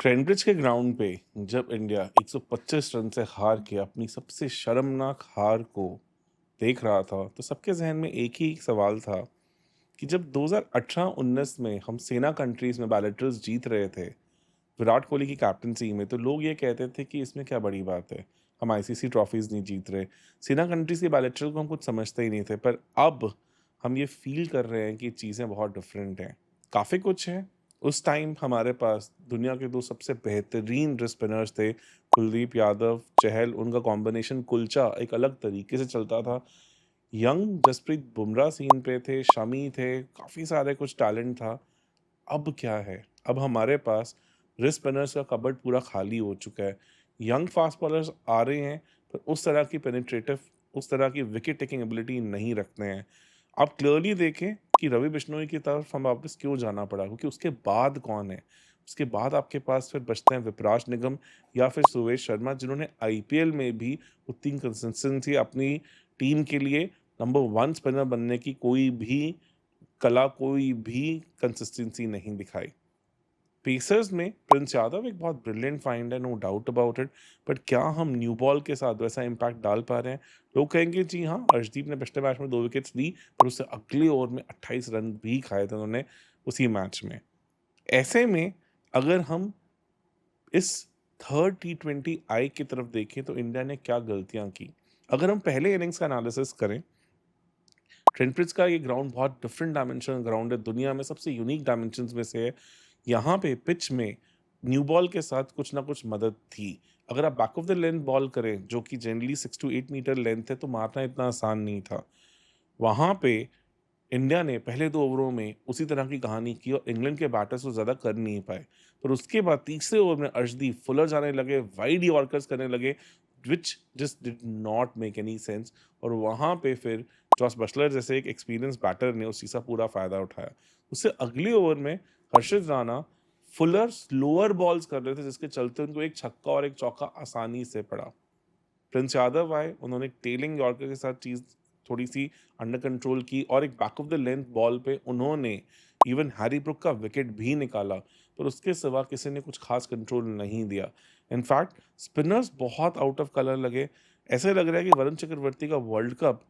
Trent bridge के ground पे जब इंडिया 125 रन से हार के अपनी सबसे शर्मनाक हार को देख रहा था, तो सबके जहन में एक ही सवाल था कि जब 2018-19 में हम सेना कंट्रीज में बैलेटर्स जीत रहे थे विराट कोहली की कैप्टनसी में, तो लोग ये कहते थे कि इसमें क्या बड़ी बात है, हम आईसीसी ट्रॉफीज नहीं जीत रहे, सेना कंट्रीज के बैलेटर को हम कुछ समझते ही नहीं थे। पर अब हम ये फील कर रहे हैं कि चीज़ें बहुत डिफरेंट हैं, काफ़ी कुछ है। उस टाइम हमारे पास दुनिया के दो सबसे बेहतरीन स्पिनर्स थे, कुलदीप यादव, चहल, उनका कॉम्बिनेशन कुलचा एक अलग तरीके से चलता था। यंग जसप्रीत बुमराह सीन पे थे, शमी थे, काफ़ी सारे कुछ टैलेंट था। अब क्या है? अब हमारे पास रिस्ट स्पिनर्स का कबर्ड पूरा खाली हो चुका है। यंग फास्ट बॉलर्स आ रहे हैं, पर उस तरह की पेनिट्रेटिव, उस तरह की विकेट टेकिंग एबिलिटी नहीं रखते हैं। आप क्लियरली देखें कि रवि बिश्नोई की तरफ हम वापस क्यों जाना पड़ा, क्योंकि उसके बाद कौन है? उसके बाद आपके पास फिर बचते हैं विपराज निगम या फिर सुरेश शर्मा, जिन्होंने आईपीएल में भी उतनी कंसिस्टेंसी अपनी टीम के लिए नंबर 1 स्पिनर बनने की कोई भी कंसिस्टेंसी नहीं दिखाई। पेसर्स में प्रिंस यादव एक बहुत ब्रिलियंट फाइंड है, no doubt about it. But क्या हम न्यू बॉल के साथ वैसा इम्पैक्ट डाल पा रहे हैं? लोग कहेंगे जी हाँ, अर्शदीप ने पिछले मैच में 2 विकेट्स ली, पर उससे अगले ओवर में 28 रन भी खाए थे उन्होंने उसी मैच में। ऐसे में अगर हम इस थर्ड टी20 आई की तरफ देखें तो इंडिया ने क्या गलतियां की? अगर हम पहले इनिंग्स का एनालिसिस करें, ट्रेंट ब्रिज का ये ग्राउंड बहुत डिफरेंट डायमेंशनल ग्राउंड है, दुनिया में सबसे यूनिक डायमेंशंस में से है। यहाँ पे पिच में न्यू बॉल के साथ कुछ ना कुछ मदद थी। अगर आप back of the length ball करें, जो कि जनरली 6 to 8 मीटर लेंथ है, तो मारना इतना आसान नहीं था। वहाँ पे इंडिया ने पहले 2 ओवरों में उसी तरह की कहानी की और इंग्लैंड के बैटर्स को ज़्यादा कर नहीं पाए। पर उसके बाद तीसरे ओवर में अर्शदीप फुलर जाने लगे, वाइड यॉर्कर्स करने लगे, which just did not make any sense. और वहाँ पे फिर जॉस बटलर जैसे एक एक्सपीरियंस बैटर ने उस चीज़ का पूरा फ़ायदा उठाया। उससे अगले ओवर में हर्षित राणा फुलर स्लोअर बॉल्स कर रहे थे, जिसके चलते उनको एक छक्का और एक चौका आसानी से पड़ा। प्रिंस यादव आए, उन्होंने टेलिंग यॉर्कर के साथ चीज़ थोड़ी-सी अंडर कंट्रोल की और एक back of the length ball पे उन्होंने इवन हैरी ब्रूक का विकेट भी निकाला, पर उसके सिवा किसी ने कुछ खास कंट्रोल नहीं दिया। इनफैक्ट स्पिनर्स बहुत आउट ऑफ कलर लगे। ऐसे लग रहा है कि वरुण चक्रवर्ती का वर्ल्ड कप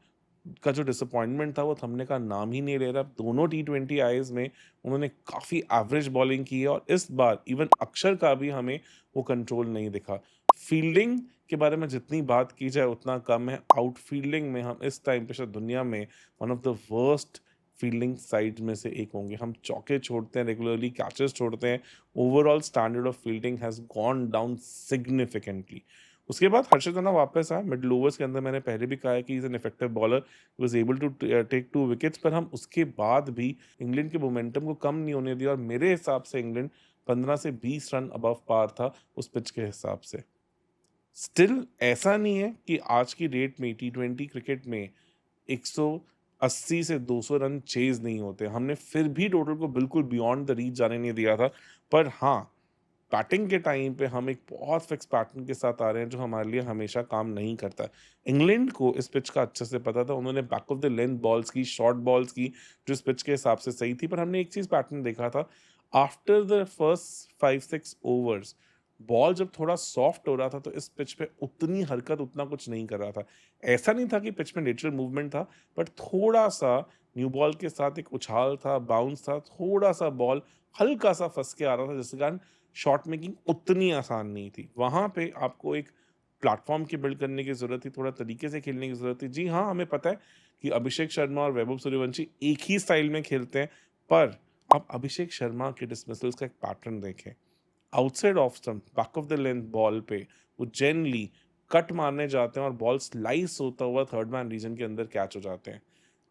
का जो डिसअपॉइंटमेंट था, वो थमने का नाम ही नहीं ले रहा। दोनों टी20 आईज में उन्होंने काफ़ी एवरेज बॉलिंग की है और इस बार इवन अक्षर का भी हमें वो कंट्रोल नहीं दिखा। फील्डिंग के बारे में जितनी बात की जाए उतना कम है। आउटफील्डिंग में हम इस टाइम पे शायद दुनिया में one of the worst fielding side में से एक होंगे। हम चौके छोड़ते हैं, रेगुलरली कैचेस छोड़ते हैं। Overall standard of fielding has gone down significantly. उसके बाद हर्षित राणा वापस आया मिडल ओवर्स के अंदर। मैंने पहले भी कहा है कि is an effective bowler, was able to take 2 wickets, पर हम उसके बाद भी इंग्लैंड के मोमेंटम को कम नहीं होने दिया और मेरे हिसाब से इंग्लैंड 15 से 20 रन अबव पार था उस पिच के हिसाब से। स्टिल ऐसा नहीं है कि आज की डेट में टी20 क्रिकेट में 180 से 200 रन चेज़ नहीं होते। हमने फिर भी टोटल को बिल्कुल बियॉन्ड द रीच जाने नहीं दिया था। पर हाँ, बैटिंग के टाइम पे हम एक बहुत फिक्स पैटर्न के साथ आ रहे हैं, जो हमारे लिए हमेशा काम नहीं करता है। इंग्लैंड को इस पिच का अच्छे से पता था। उन्होंने back of the length balls की, शॉर्ट बॉल्स की, जो इस पिच के हिसाब से सही थी। पर हमने एक चीज़ पैटर्न देखा था, after the first 5-6 overs ball जब थोड़ा सॉफ्ट हो रहा था, तो इस पिच पे उतनी हरकत, उतना कुछ नहीं कर रहा था। ऐसा नहीं था कि पिच में नेचुरल मूवमेंट था, बट थोड़ा-सा न्यू बॉल के साथ एक उछाल था, बाउंस था, थोड़ा-सा बॉल हल्का-सा फँस के आ रहा था, जिसके कारण शॉट मेकिंग उतनी आसान नहीं थी। वहाँ पे आपको एक प्लेटफ़ॉर्म की बिल्ड करने की ज़रूरत थी, थोड़ा तरीके से खेलने की ज़रूरत थी। जी हाँ, हमें पता है कि अभिषेक शर्मा और वैभव सूर्यवंशी एक ही स्टाइल में खेलते हैं, पर आप अभिषेक शर्मा के डिसमिसल्स का एक पैटर्न देखें। Outside off stump, back of the length ball पे वो जनरली कट मारने जाते हैं और बॉल स्लाइस होता हुआ थर्ड मैन रीजन के अंदर कैच हो जाते हैं।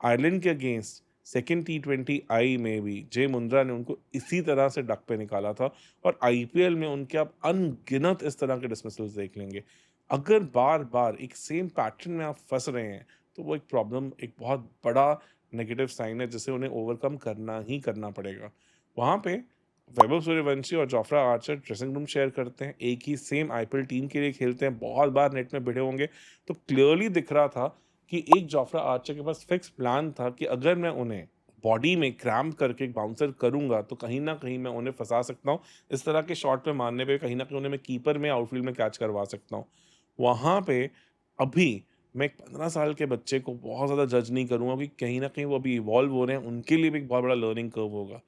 आयरलैंड के अगेंस्ट सेकेंड टी20 आई में भी जय मुंद्रा ने उनको इसी तरह से डक पे निकाला था और आईपीएल में उनके आप अनगिनत इस तरह के डिसमिसल्स देख लेंगे। अगर बार बार एक सेम पैटर्न में आप फंस रहे हैं, तो वो एक प्रॉब्लम, एक बहुत बड़ा नेगेटिव साइन है, जिसे उन्हें ओवरकम करना ही करना पड़ेगा। वहाँ पे वैभव सूर्यवंशी और Jofra Archer dressing room share करते हैं, एक ही सेम आईपीएल टीम के लिए खेलते हैं, बहुत बार नेट में भिड़े होंगे। तो क्लियरली दिख रहा था कि एक जोफ्रा आर्चर के पास फिक्स प्लान था कि अगर मैं उन्हें बॉडी में क्रैम्प करके एक बाउंसर करूँगा, तो कहीं न कहीं मैं उन्हें फँसा सकता हूँ। इस तरह के शॉट पे मारने पे कहीं न कहीं उन्हें मैं कीपर में आउटफ़ील्ड में कैच करवा सकता हूँ। वहाँ पे अभी मैं एक 15 साल के बच्चे को बहुत ज़्यादा जज नहीं करूँगा कि कहीं न कहीं वो अभी इवॉल्व हो रहे हैं, उनके लिए भी एक बहुत बड़ा लर्निंग कर्व होगा।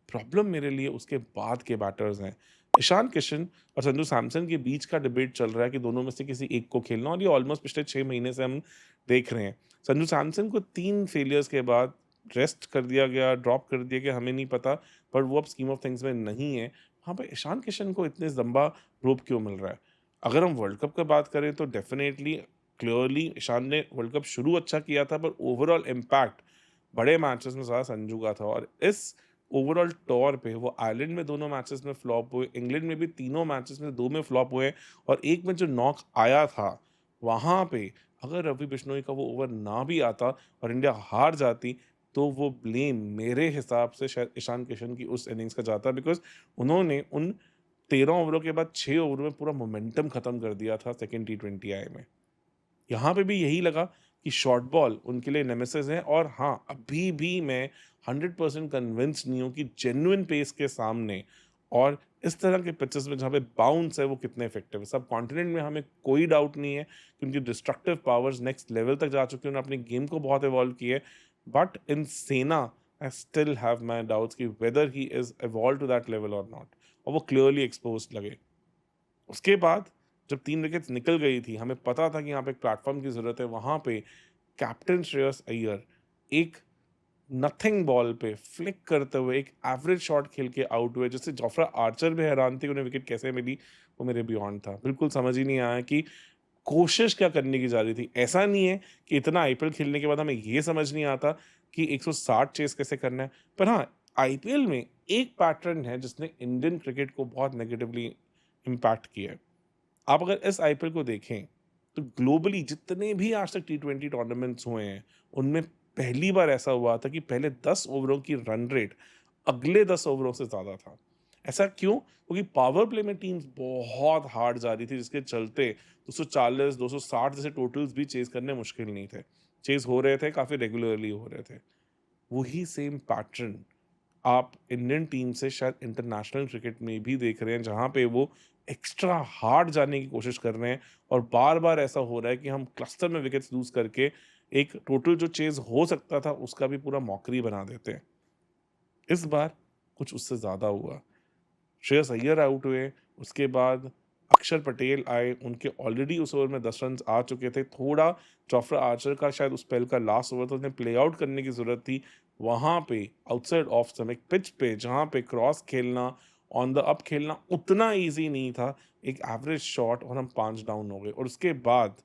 प्रॉब्लम मेरे लिए उसके बाद के बैटर्स हैं। ईशान किशन और संजू सैमसन के बीच का डिबेट चल रहा है कि दोनों में से किसी एक को खेलना, और ये ऑलमोस्ट पिछले 6 महीने से हम देख रहे हैं। संजू सैमसन को 3 फेलियर्स के बाद रेस्ट कर दिया गया, ड्रॉप कर दिया गया, हमें नहीं पता, पर वो अब स्कीम ऑफ थिंग्स में नहीं है। वहाँ पे ईशान किशन को इतने लंबा रोप क्यों मिल रहा है? अगर हम वर्ल्ड कप की बात करें तो डेफ़िनेटली क्लियरली ईशान ने वर्ल्ड कप शुरू अच्छा किया था, पर ओवरऑल इम्पैक्ट बड़े मैचेस में ज़्यादा संजू का था, और इस ओवरऑल टूर पे वो आयरलैंड में दोनों मैचेस में फ्लॉप हुए, इंग्लैंड में भी तीनों मैचेस में 2 में फ्लॉप हुए, और एक में जो नॉक आया था, वहाँ पे अगर रवि बिश्नोई का वो ओवर ना भी आता और इंडिया हार जाती, तो वो ब्लेम मेरे हिसाब से शायद ईशान किशन की उस इनिंग्स का जाता, बिकॉज़ उन्होंने उन 13 ओवरों के बाद 6 ओवर में पूरा मोमेंटम खत्म कर दिया था सेकंड टी20 आई में। यहाँ पे भी यही लगा कि शॉर्ट बॉल उनके लिए नेमेसिस है, और हाँ, अभी भी मैं 100% कन्विंस्ड नहीं हूँ कि जेन्युइन पेस के सामने और इस तरह के पिचेस में जहाँ पे बाउंस है वो कितने इफेक्टिव है। सब कॉन्टिनेंट में हमें कोई डाउट नहीं है कि उनकी डिस्ट्रक्टिव पावर्स नेक्स्ट लेवल तक जा चुकी हैं, उन्होंने अपनी गेम को बहुत इवॉल्व किया है। बट इन सेना I still have my doubts कि whether he is evolved to that level और नॉट, और वो क्लियरली एक्सपोज लगे। उसके बाद जब 3 विकेट्स निकल गई थी, हमें पता था कि यहाँ पे एक प्लेटफ़ॉर्म की ज़रूरत है, वहाँ पे कैप्टन श्रेयस अय्यर एक नथिंग बॉल पे फ्लिक करते हुए एक एवरेज शॉट खेल के आउट हुए, जिससे जोफ्रा आर्चर भी हैरान थे कि उन्हें विकेट कैसे मिली, वो मेरे बियॉन्ड था। बिल्कुल समझ ही नहीं आया कि कोशिश क्या करने की जा रही थी। ऐसा नहीं है कि इतना आईपीएल खेलने के बाद हमें ये समझ नहीं आता कि 160 चेज़ कैसे करना है। पर हाँ, आईपीएल में एक पैटर्न है जिसने इंडियन क्रिकेट को बहुत नेगेटिवली इम्पैक्ट किया है। आप अगर इस आईपीएल को देखें, तो ग्लोबली जितने भी आज तक टी20 टूर्नामेंट्स हुए हैं, उनमें पहली बार ऐसा हुआ था कि पहले 10 ओवरों की रन रेट अगले 10 ओवरों से ज़्यादा था। ऐसा क्यों? क्योंकि पावर प्ले में टीम्स बहुत हार्ड जा रही थी, जिसके चलते 240, 260 जैसे टोटल्स भी चेज़ करने मुश्किल नहीं थे। चेज़ हो रहे थे, काफ़ी रेगुलरली हो रहे थे। वही सेम पैटर्न आप इंडियन टीम से शायद इंटरनेशनल क्रिकेट में भी देख रहे हैं, जहाँ पे वो एक्स्ट्रा हार्ड जाने की कोशिश कर रहे हैं, और बार-बार ऐसा हो रहा है कि हम क्लस्टर में विकेट्स लूज़ करके एक टोटल जो चेज़ हो सकता था, उसका भी पूरा मॉकरी बना देते हैं। इस बार कुछ उससे ज़्यादा हुआ। श्रेयस अय्यर आउट हुए, उसके बाद अक्षर पटेल आए, उनके ऑलरेडी उस ओवर में 10 रन्स आ चुके थे। थोड़ा जोफ्रा आर्चर का शायद उस स्पेल का लास्ट ओवर था, उन्हें प्ले आउट करने की ज़रूरत थी। वहाँ पे आउटसाइड ऑफ स्टंप पिच पे जहाँ पे क्रॉस खेलना, ऑन द अप खेलना उतना ईज़ी नहीं था। एक एवरेज शॉट और हम 5 डाउन हो गए, और उसके बाद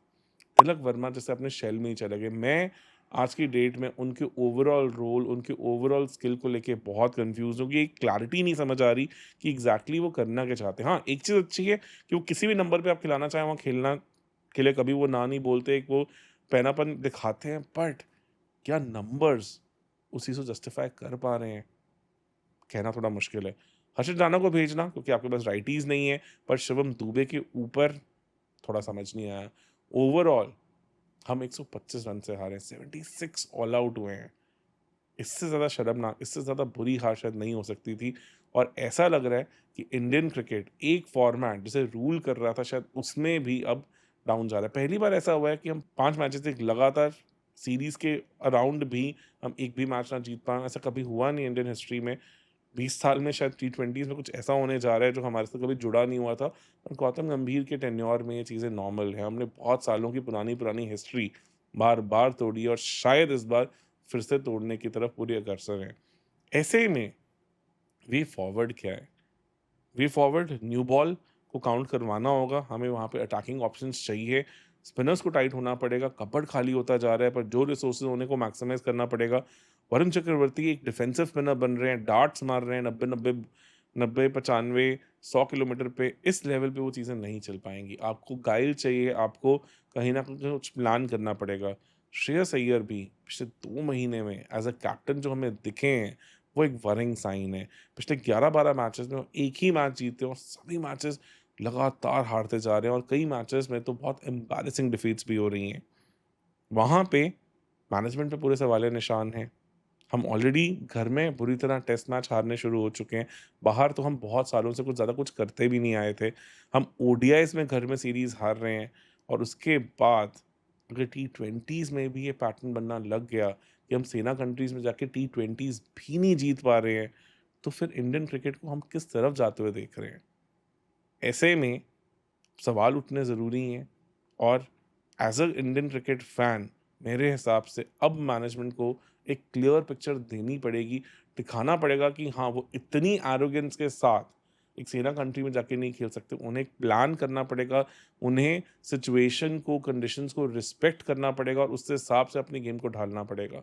तिलक वर्मा जैसे अपने शेल में ही चले गए। मैं आज की डेट में उनके ओवरऑल रोल, उनके ओवरऑल स्किल को लेके बहुत कन्फ्यूज़ हूँ कि एक क्लैरिटी नहीं समझ आ रही कि एग्ज़ैक्टली वो करना क्या चाहते हैं। हाँ, एक चीज़ अच्छी है कि वो किसी भी नंबर पे आप खिलाना चाहें, वहाँ खेलना के लिए कभी वो ना नहीं बोलते, एक वो पैनापन दिखाते हैं, बट क्या नंबर्स उस चीज़ को जस्टिफ़ाई कर पा रहे हैं? कहना थोड़ा मुश्किल है। हर्षित राणा को भेजना क्योंकि आपके पास राइटीज़ नहीं है, पर शिवम दुबे के ऊपर थोड़ा समझ नहीं आया। ओवरऑल हम 125 रन से हारे, 76 ऑल आउट हुए हैं। इससे ज़्यादा शर्मनाक, इससे ज़्यादा बुरी हार शायद नहीं हो सकती थी, और ऐसा लग रहा है कि इंडियन क्रिकेट एक फॉर्मेट जिसे रूल कर रहा था, शायद उसमें भी अब डाउन जा रहा है। पहली बार ऐसा हुआ है कि हम 5 मैचेज़ एक लगातार सीरीज़ के अराउंड भी हम एक भी मैच ना जीत पाएँ, ऐसा कभी हुआ नहीं इंडियन हिस्ट्री में। 20 साल में शायद टी20s में कुछ ऐसा होने जा रहा है जो हमारे साथ कभी जुड़ा नहीं हुआ था, और गौतम गंभीर के टेन्योर में ये चीज़ें नॉर्मल हैं। हमने बहुत सालों की पुरानी हिस्ट्री बार-बार तोड़ी है, और शायद इस बार फिर से तोड़ने की तरफ पूरी अग्रसर हैं। ऐसे में वे फॉरवर्ड क्या है? वे फॉरवर्ड न्यू बॉल को काउंट करवाना होगा, हमें वहाँ पे अटैकिंग ऑप्शंस चाहिए, स्पिनर्स को टाइट होना पड़ेगा, कपबोर्ड खाली होता जा रहा है, पर जो रिसोर्सेज़ उन्हें को मैक्सिमाइज़ करना पड़ेगा। वरुण चक्रवर्ती एक डिफेंसिव स्पिनर बन रहे हैं, डार्ट्स मार रहे हैं 90-95, 100 किलोमीटर पे, इस लेवल पे वो चीज़ें नहीं चल पाएँगी। आपको गाइल चाहिए, आपको कहीं न कहीं कुछ प्लान करना पड़ेगा। श्रेयस अय्यर भी पिछले 2 महीने में एज़ अ कैप्टन जो हमें दिखे हैं, वो एक वरिंग साइन है। पिछले 11-12 मैचेस में वो एक ही मैच जीते हैं, और सभी मैचेस लगातार हारते जा रहे हैं, और कई मैचेस में तो बहुत एम्बैरेसिंग डिफीट्स भी हो रही हैं। वहाँ पे मैनेजमेंट पे पूरे सवालिया निशान हैं। हम ऑलरेडी घर में बुरी तरह टेस्ट मैच हारने शुरू हो चुके हैं। बाहर तो हम बहुत सालों से कुछ ज़्यादा कुछ करते भी नहीं आए थे। हम ओडीआईज़ में घर में सीरीज़ हार रहे हैं और उसके बाद अगर टी20s में भी ये पैटर्न बनना लग गया कि हम सेना कंट्रीज़ में जाके टी20s भी नहीं जीत पा रहे हैं, तो फिर इंडियन क्रिकेट को हम किस तरफ जाते हुए देख रहे हैं? ऐसे में सवाल उठने ज़रूरी हैं और as a Indian cricket fan मेरे हिसाब से अब मैनेजमेंट को एक क्लियर पिक्चर देनी पड़ेगी, दिखाना पड़ेगा कि हाँ, वो इतनी एरोगेंस के साथ एक सेना कंट्री में जाके नहीं खेल सकते। उन्हें एक प्लान करना पड़ेगा, उन्हें सिचुएशन को, कंडीशंस को रिस्पेक्ट करना पड़ेगा और उसके हिसाब से अपनी गेम को ढालना पड़ेगा।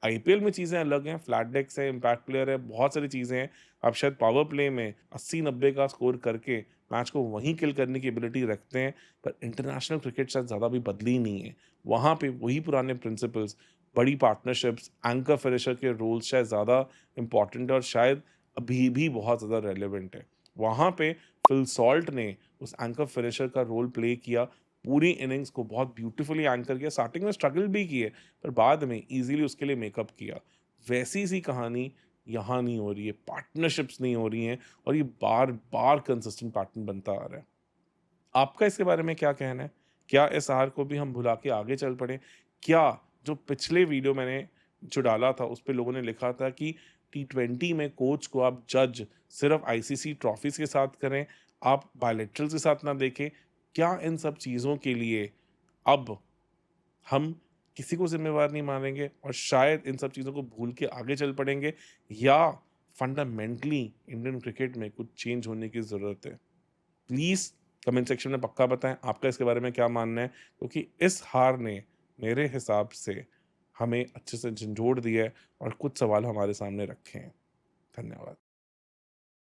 आईपीएल में चीज़ें अलग हैं, फ्लैट डेक्स है, इम्पैक्ट प्लेयर है, बहुत सारी चीज़ें हैं। आप शायद पावर प्ले में 80-90 का स्कोर करके मैच को वहीं किल करने की एबिलिटी रखते हैं, पर इंटरनेशनल क्रिकेट शायद ज़्यादा भी बदली नहीं है। वहाँ पे वही पुराने प्रिंसिपल्स, बड़ी पार्टनरशिप्स, एंकर फिनिशर के रोल्स शायद ज़्यादा इम्पोर्टेंट है और शायद अभी भी बहुत ज़्यादा रेलेवेंट है। वहाँ पे फिल सॉल्ट ने उस एंकर फिनिशर का रोल प्ले किया, पूरी इनिंग्स को बहुत ब्यूटीफुली एंकर किया, स्टार्टिंग में स्ट्रगल भी किए, पर बाद में ईज़िली उसके लिए मेकअप किया। वैसी सी कहानी यहाँ नहीं हो रही है, पार्टनरशिप्स नहीं हो रही हैं और ये बार-बार कंसिस्टेंट पैटर्न बनता आ रहा है। आपका इसके बारे में क्या कहना है? क्या इस हार को भी हम भुला के आगे चल पड़े? क्या जो पिछले वीडियो मैंने जो डाला था, उसपे लोगों ने लिखा था कि टी20 में कोच को आप जज सिर्फ़ आईसीसी ट्रॉफ़ीज़ के साथ करें, आप बायलैटरल्स के साथ ना देखें। क्या इन सब चीज़ों के लिए अब हम किसी को ज़िम्मेवार नहीं मानेंगे और शायद इन सब चीज़ों को भूल के आगे चल पड़ेंगे या फंडामेंटली इंडियन क्रिकेट में कुछ चेंज होने की ज़रूरत है? प्लीज़ कमेंट सेक्शन में पक्का बताएँ आपका इसके बारे में क्या मानना है? क्योंकि इस हार ने मेरे हिसाब से हमें अच्छे से झंझोड़ दिया है और कुछ सवाल हमारे सामने रखे हैं। धन्यवाद।